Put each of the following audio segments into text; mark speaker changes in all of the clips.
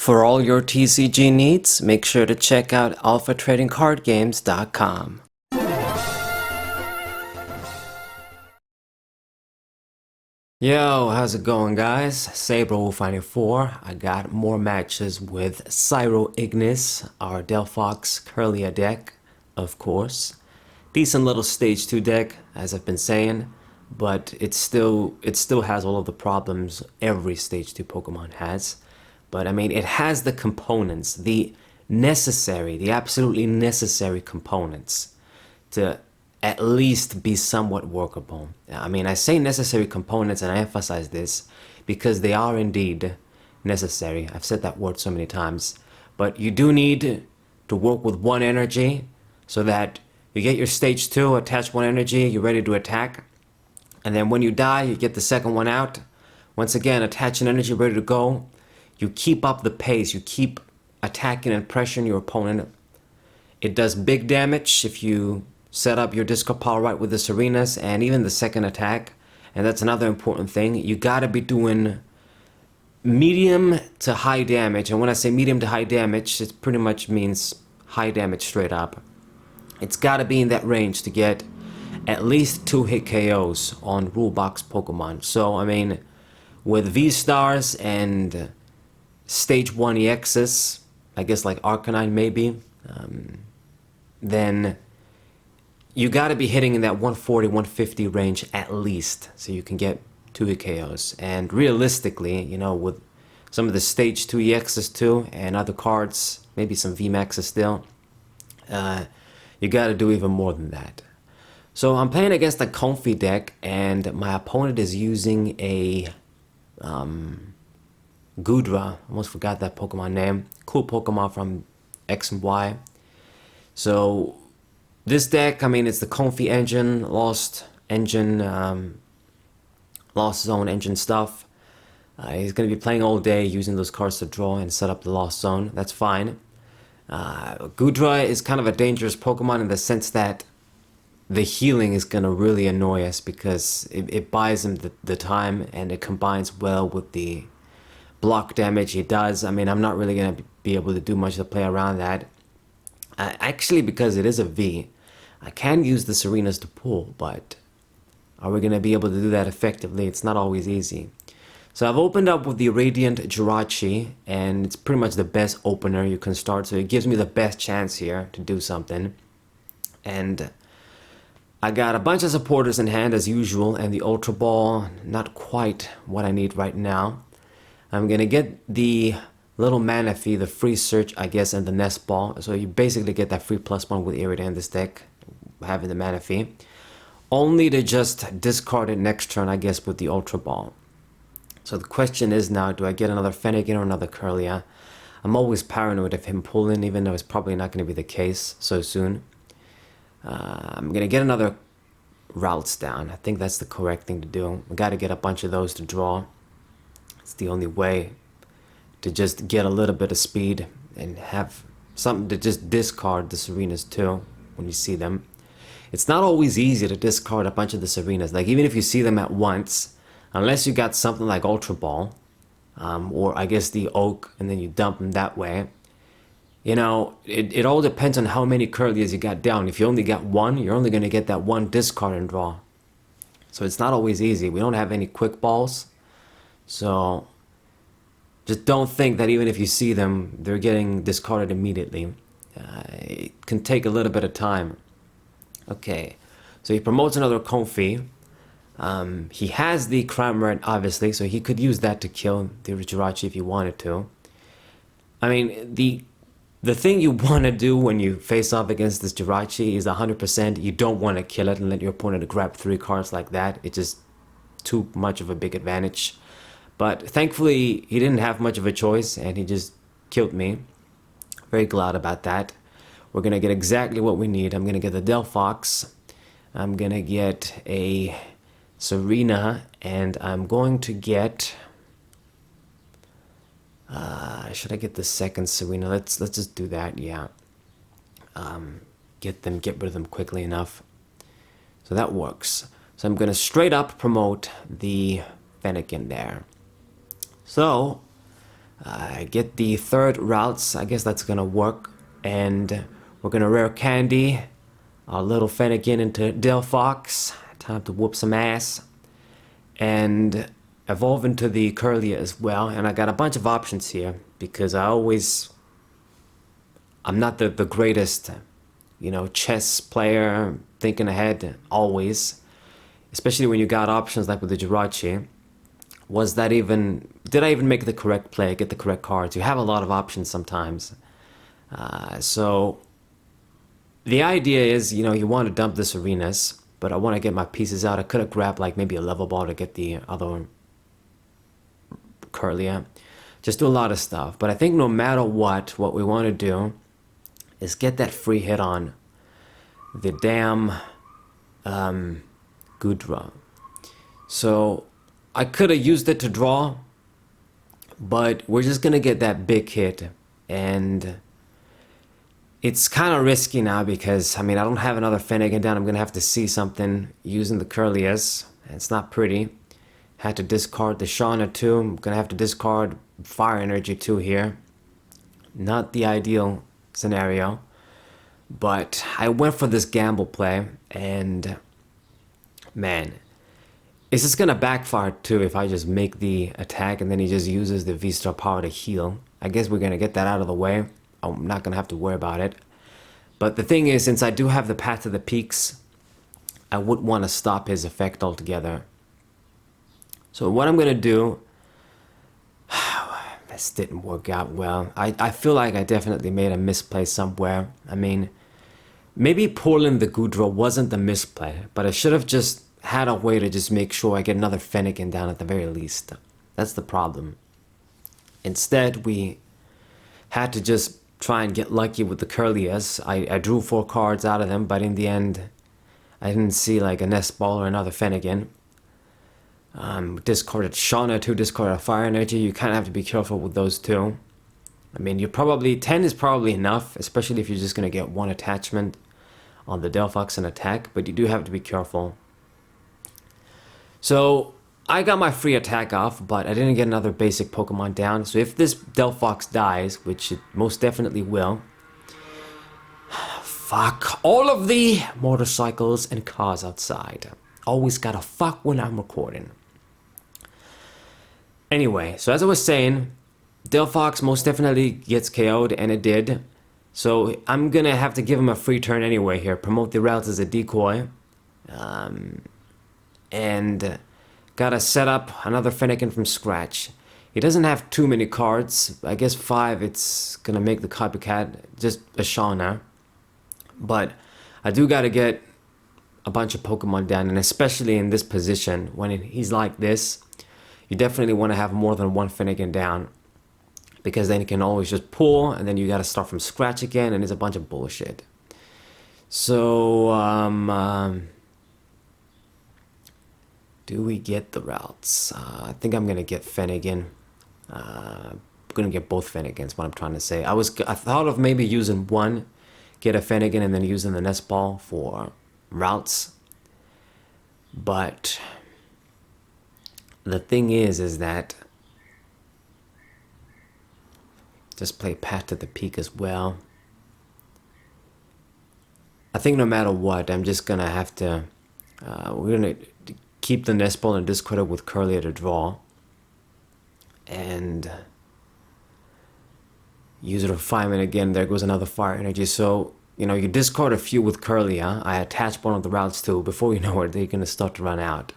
Speaker 1: For all your TCG needs, make sure to check out alphatradingcardgames.com. Yo, how's it going, guys? Saber4. I got more matches with Cyro Ignis, our Delphox Kirlia deck, of course. Decent little stage 2 deck, as I've been saying, but it still has all of the problems every stage 2 Pokemon has. But I mean, it has the components, the absolutely necessary components to at least be somewhat workable. I mean, I say necessary components, and I emphasize this because they are indeed necessary. I've said that word so many times. But you do need to work with one energy so that you get your stage 2, attach one energy, you're ready to attack. And then when you die, you get the second one out. Once again, attach an energy, ready to go. You keep up the pace, you keep attacking and pressuring your opponent. It does big damage if you set up your discard pile right with the Serenas and even the second attack. And that's another important thing. You gotta be doing medium to high damage. And when I say medium to high damage, it pretty much means high damage straight up. It's gotta be in that range to get at least 2 hit KOs on rule box Pokemon. So, I mean, with V-Stars and Stage 1 EXs, I guess like Arcanine maybe, then you gotta be hitting in that 140, 150 range at least, so you can get 2 hit KOs. And realistically, you know, with some of the Stage 2 EXs too, and other cards, maybe some VMAXs still, you gotta do even more than that. So I'm playing against a Comfy deck, and my opponent is using a Goodra. Almost forgot that Pokemon name. Cool Pokemon from X and Y. So this deck, I mean, it's the Comfy engine, Lost Zone engine stuff. He's going to be playing all day using those cards to draw and set up the Lost Zone. That's fine. Goodra is kind of a dangerous Pokemon in the sense that the healing is going to really annoy us because it buys him the time, and it combines well with the block damage he does. I mean, I'm not really going to be able to do much to play around that. Actually, because it is a V, I can use the Serenas to pull, but are we going to be able to do that effectively? It's not always easy. So I've opened up with the Radiant Jirachi, and it's pretty much the best opener you can start, so it gives me the best chance here to do something. And I got a bunch of supporters in hand as usual, and the Ultra Ball, not quite what I need right now. I'm gonna get the little Manaphy, the free search, I guess, and the Nest Ball. So you basically get that free +1 with Iridian in this deck, having the Manaphy. Only to just discard it next turn, I guess, with the Ultra Ball. So the question is now, do I get another Fennekin or another Kirlia? I'm always paranoid of him pulling, even though it's probably not going to be the case so soon. I'm going to get another Routes down. I think that's the correct thing to do. We got to get a bunch of those to draw. It's the only way to just get a little bit of speed and have something to just discard the Serenas too when you see them. It's not always easy to discard a bunch of the Serenas. Like, even if you see them at once, unless you got something like Ultra Ball, or I guess the Oak, and then you dump them that way. You know, it all depends on how many Kirlias you got down. If you only got one, you're only going to get that one discard and draw. So it's not always easy. We don't have any quick balls. So just don't think that even if you see them, they're getting discarded immediately. It can take a little bit of time. Okay, so he promotes another Comfy. He has the Cramorant, obviously, so he could use that to kill the Jirachi if he wanted to. I mean, the thing you want to do when you face off against this Jirachi is 100%. You don't want to kill it and let your opponent grab 3 cards like that. It's just too much of a big advantage. But thankfully, he didn't have much of a choice, and he just killed me. Very glad about that. We're going to get exactly what we need. I'm going to get the Delphox. I'm going to get a Serena, and I'm going to get... should I get the second Serena? Let's just do that, yeah. Get rid of them quickly enough. So that works. So I'm going to straight up promote the Fennekin there. So, Get the third routes. I guess that's gonna work. And we're gonna rare candy our little Fennekin into Delphox. Time to whoop some ass. And evolve into the Kirlia as well. And I got a bunch of options here because I'm not the greatest, chess player, thinking ahead always. Especially when you got options like with the Jirachi. Did I even make the correct play, get the correct cards? You have a lot of options sometimes. So the idea is, you want to dump this Arenas, but I want to get my pieces out. I could have grabbed like maybe a level ball to get the other Kirlia. Just do a lot of stuff. But I think no matter what we want to do is get that free hit on the damn Goodra. So I could have used it to draw, but we're just going to get that big hit. And it's kind of risky now because, I don't have another Fennekin down. I'm going to have to see something using the Kirlias. It's not pretty. Had to discard the Shauna too. I'm going to have to discard Fire Energy too here. Not the ideal scenario. But I went for this gamble play. And, man, it's just going to backfire too if I just make the attack and then he just uses the VSTAR power to heal. I guess we're going to get that out of the way. I'm not going to have to worry about it. But the thing is, since I do have the Path to the Peaks, I would want to stop his effect altogether. So what I'm going to do... This didn't work out well. I feel like I definitely made a misplay somewhere. Maybe pulling the Goodra wasn't the misplay, but I should have just had a way to just make sure I get another Fennekin down at the very least. That's the problem. Instead, we had to just try and get lucky with the Kirlias. I drew 4 cards out of them, but in the end, I didn't see like a Nest Ball or another Fennekin. Discarded Shauna too, discarded Fire Energy. You kind of have to be careful with those two. 10 is probably enough, especially if you're just going to get one attachment on the Delphox and attack, but you do have to be careful. So I got my free attack off, but I didn't get another basic Pokemon down. So if this Delphox dies, which it most definitely will, fuck all of the motorcycles and cars outside. Always gotta fuck when I'm recording. Anyway, so as I was saying, Delphox most definitely gets KO'd, and it did. So I'm gonna have to give him a free turn anyway here. Promote the routes as a decoy. And gotta set up another Fennekin from scratch. He doesn't have too many cards. I guess 5, it's gonna make the copycat just a Shauna. But I do gotta get a bunch of Pokemon down, and especially in this position, when he's like this, you definitely want to have more than one Fennekin down. Because then you can always just pull, and then you gotta start from scratch again, and it's a bunch of bullshit. So, do we get the routes? I think I'm gonna get Fennekin. I'm gonna get both Fennekins, what I'm trying to say. I thought of maybe using one, get a Fennekin, and then using the Nest Ball for routes. But the thing is that just play Path to the Peak as well. I think no matter what, I'm just gonna have to. We're gonna keep the Nest Ball and discard it with Kirlia to draw, and use a refinement again. There goes another Fire Energy. So you discard a few with Kirlia. I attach one of the routes too. Before you know it, they're gonna start to run out.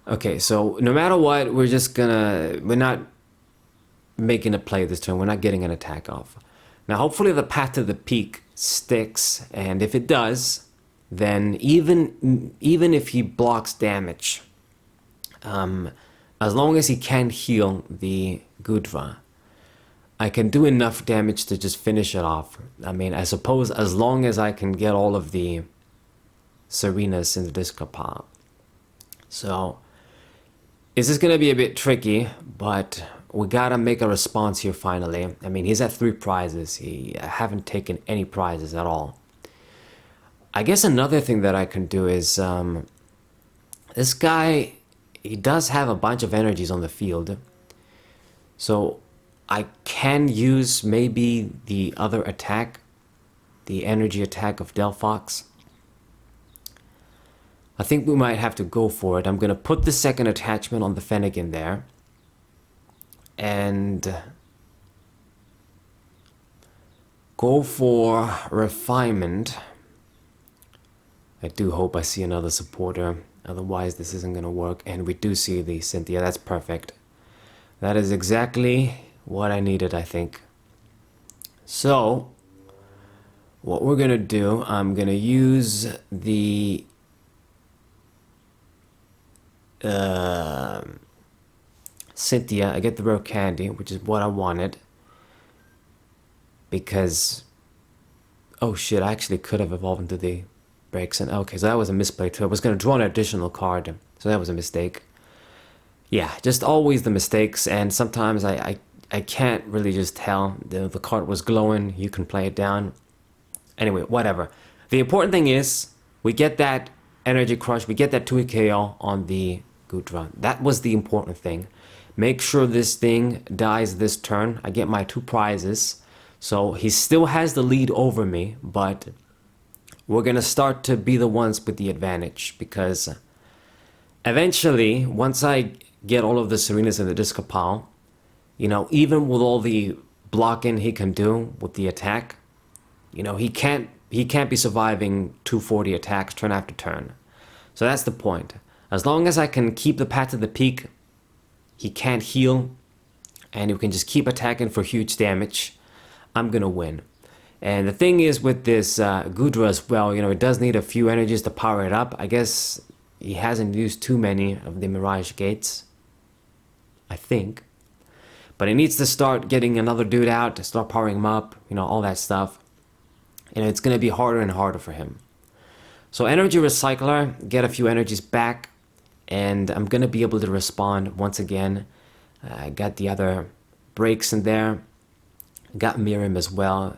Speaker 1: Okay, so no matter what, we're not making a play this turn. We're not getting an attack off. Now, hopefully the Path to the Peak sticks, and if it does, then even if he blocks damage, as long as he can heal the Goodra, I can do enough damage to just finish it off. I suppose as long as I can get all of the Serenas in the discard pile. So, this is going to be a bit tricky, but we gotta make a response here finally. He's at 3 prizes. I haven't taken any prizes at all. I guess another thing that I can do is, this guy, he does have a bunch of energies on the field. So I can use maybe the other attack, the energy attack of Delphox. I think we might have to go for it. I'm going to put the second attachment on the Fennec in there. And go for refinement. I do hope I see another supporter. Otherwise, this isn't going to work. And we do see the Cynthia. That's perfect. That is exactly what I needed, I think. So, what we're going to do, I'm going to use the Cynthia. I get the rare candy, which is what I wanted. Because, oh shit, I actually could have evolved into the breaks. And okay, so that was a misplay too. I was going to draw an additional card, so that was a mistake. Yeah, just always the mistakes, and sometimes I can't really just tell. The card was glowing, you can play it down. Anyway, whatever. The important thing is, we get that energy crush, we get that 2 KO on the Goodra. That was the important thing. Make sure this thing dies this turn. I get my 2 prizes. So he still has the lead over me, but we're going to start to be the ones with the advantage, because eventually, once I get all of the Serenas in the discard pile, you know, even with all the blocking he can do with the attack, you know, he can't be surviving 240 attacks turn after turn. So that's the point. As long as I can keep the Path to the Peak, he can't heal, and you can just keep attacking for huge damage, I'm gonna win. And the thing is with this Goodra as well, you know, it does need a few energies to power it up. I guess he hasn't used too many of the Mirage Gates, I think. But he needs to start getting another dude out to start powering him up, you know, all that stuff. You know, it's gonna be harder and harder for him. So Energy Recycler, get a few energies back, and I'm gonna be able to respond once again. I got the other breaks in there. Got Miriam as well.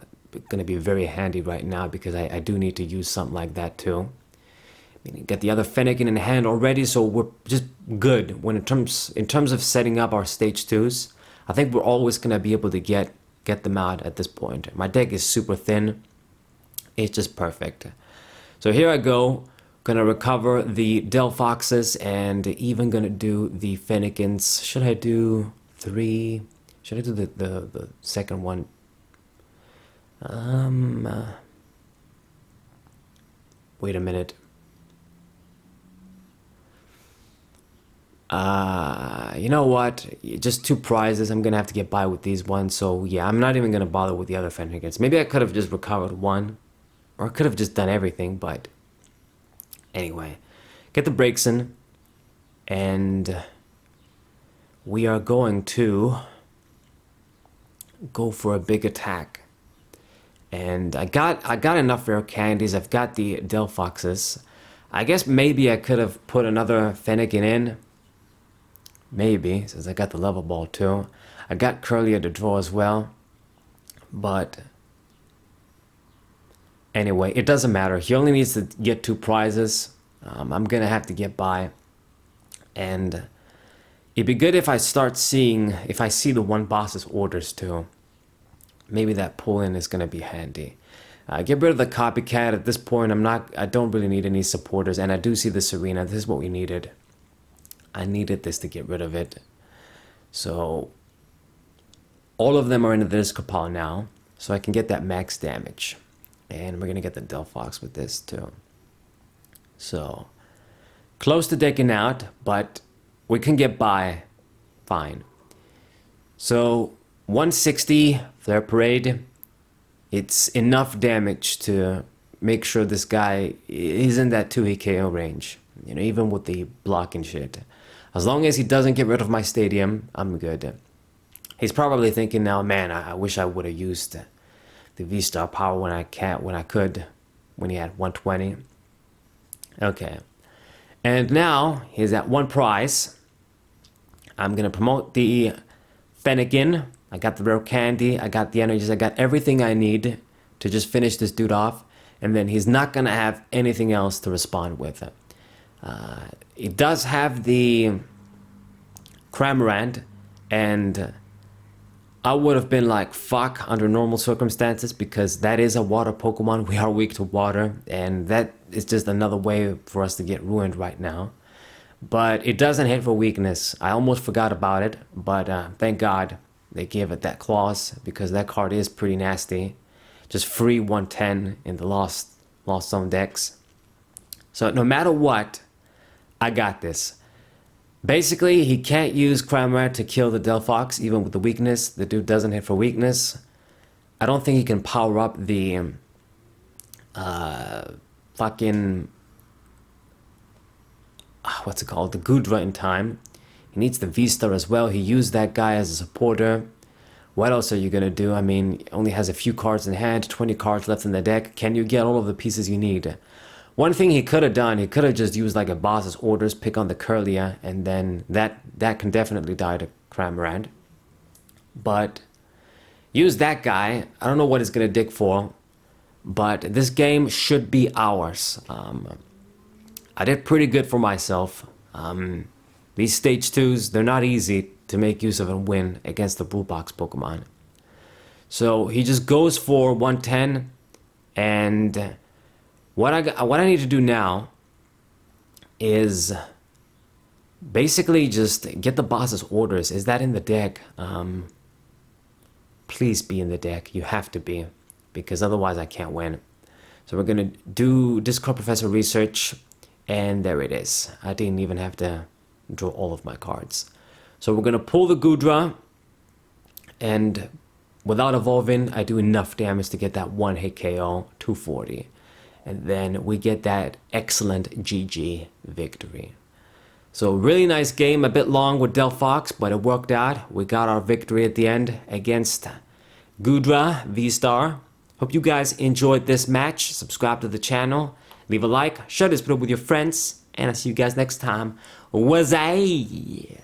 Speaker 1: Going to be very handy right now because I do need to use something like that too. I mean, got the other Fennec in hand already, so we're just good. When in terms of setting up our stage 2s, I think we're always going to be able to get them out at this point. My deck is super thin. It's just perfect. So here I go. Going to recover the Delphoxes and even going to do the Fennecans. Should I do 3? Should I do the second one? Wait a minute. You know what? Just 2 prizes. I'm gonna have to get by with these ones. So yeah, I'm not even gonna bother with the other Fenrigans. Maybe I could have just recovered 1, or I could have just done everything. But anyway, get the breaks in, and we are going to go for a big attack. And I got enough rare candies. I've got the Delphoxes. I guess maybe I could have put another Fennekin in. Maybe, since I got the level ball too. I got Kirlia to draw as well. But anyway, it doesn't matter. He only needs to get 2 prizes. I'm gonna have to get by. And it'd be good if I see the 1 boss's orders too. Maybe that pull-in is gonna be handy. Get rid of the copycat. At this point, I don't really need any supporters, and I do see the Serena. This is what we needed. I needed this to get rid of it. So all of them are in the discard pile now, so I can get that max damage. And we're gonna get the Delphox with this too. So close to decking out, but we can get by fine. So 160 Flare Parade. It's enough damage to make sure this guy is in that 2 KO range. You know, even with the blocking shit. As long as he doesn't get rid of my stadium, I'm good. He's probably thinking now, man, I wish I would have used the VSTAR power when he had 120. Okay. And now he's at 1 prize. I'm gonna promote the Fennekin. I got the rare candy, I got the energies, I got everything I need to just finish this dude off, and then he's not gonna have anything else to respond with. It does have the Cramorant, and I would have been like, fuck, under normal circumstances, because that is a water Pokemon. We are weak to water, and that is just another way for us to get ruined right now. But it doesn't hit for weakness. I almost forgot about it, but thank God they gave it that clause, because that card is pretty nasty. Just free 110 in the Lost Zone decks. So no matter what, I got this. Basically, he can't use Cramorant to kill the Delphox, even with the weakness. The dude doesn't hit for weakness. I don't think he can power up the fucking... what's it called? The Goodra in time. He needs the VSTAR as well. He used that guy as a supporter. What else are you going to do? I mean, he only has a few cards in hand, 20 cards left in the deck. Can you get all of the pieces you need? One thing he could have done, he could have just used like a boss's orders, pick on the Kirlia, and then that can definitely die to Cramorant. But use that guy. I don't know what he's going to dig for, but this game should be ours. I did pretty good for myself. These stage 2s, they're not easy to make use of and win against the Blue Box Pokemon. So he just goes for 110, and what I need to do now is basically just get the boss's orders. Is that in the deck? Please be in the deck. You have to be, because otherwise I can't win. So we're gonna do Discord Professor research, and there it is. I didn't even have to draw all of my cards. So we're gonna pull the Goodra, and without evolving, I do enough damage to get that 1-hit KO, 240. And then we get that excellent GG victory. So really nice game, a bit long with Delphox, but it worked out. We got our victory at the end against Goodra VSTAR. Hope you guys enjoyed this match. Subscribe to the channel, leave a like, share this video with your friends, and I'll see you guys next time. Wazzay!